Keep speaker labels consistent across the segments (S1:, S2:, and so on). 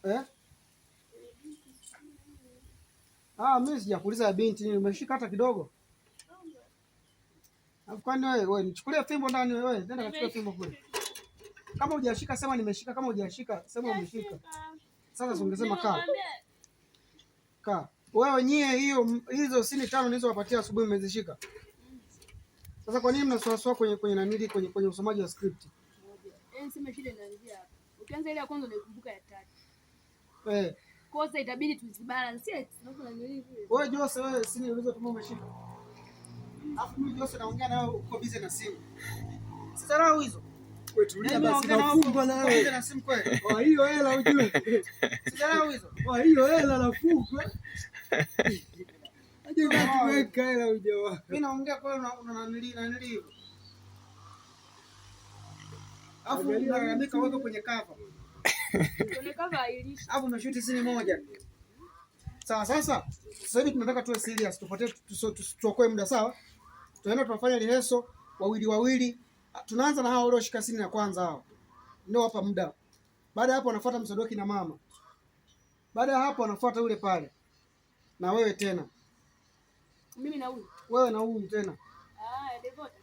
S1: Eh? Mimi sijakuuliza binti, umeshika hata kidogo? Kwani wewe nichukulie fimbo ndani wewe, nenda kachukua fimbo kule. Kama hujashika sema nimeshika, kama hujashika sema umeshika. Sasa ungesema kaa. Kaa. Wewe nyie hizo sini 5 nilizowapatia asubuhi mmezishika. Sasa kwa nini mnaswaswa kwenye nanili kwenye usomaji wa script?
S2: Sema shida inaanzia hapa. Ukianza ile ya kwanza unaikumbuka ya 3. Kosa itabidi tuzibalance.
S1: Wewe Jose, wewe sini ulizotuma umeshika. Alafu mimi Jose naongea nawe uko busy na simu. Sidharau hizo.
S3: Wewe tulia basi nafungwa na wewe.
S1: Na simu kweli.
S3: Hiyo hela ujue.
S1: Sidharau hizo.
S3: Hiyo hela nafungwa. Aje kuweka hela ujue.
S1: Mimi naongea kwa nanili hiyo. Alafu unaandika weka kwenye cover.
S2: Kwenye cover hailishi.
S1: Alafu unashuti sini moja. Sawa, sasa hivi tunataka tuwe serious, tupate tuokoe muda, sawa? Tunaenda tunafanya rehearsal wawili. Tunaanza na hao walioshika sini ya kwanza hao. Ndio hapa muda. Baada ya hapo wanafuata Msadoki na mama. Baada ya hapo wanafuata yule pale. Na wewe tena.
S2: Mimi na huyu.
S1: Wewe na huyu tena.
S2: Devota.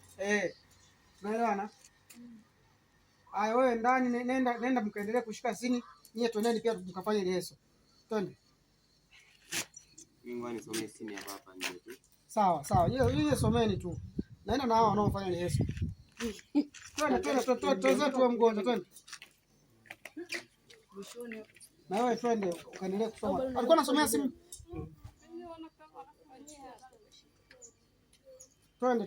S1: Naelewana? Haya, wewe ndani nenda mkaendelea kushika sini. Nyie twendeni pia mkafanye rehearsal. Twende.
S4: Mimi nisomee sini hapa nje tu.
S1: Sawa. Yeye someni tu. Naenda na hao wanaofanya rehearsal. Twende tu mgonjwa twende. Na wewe twende ukaendelee kusoma. Alikuwa anasomea simu. Twende.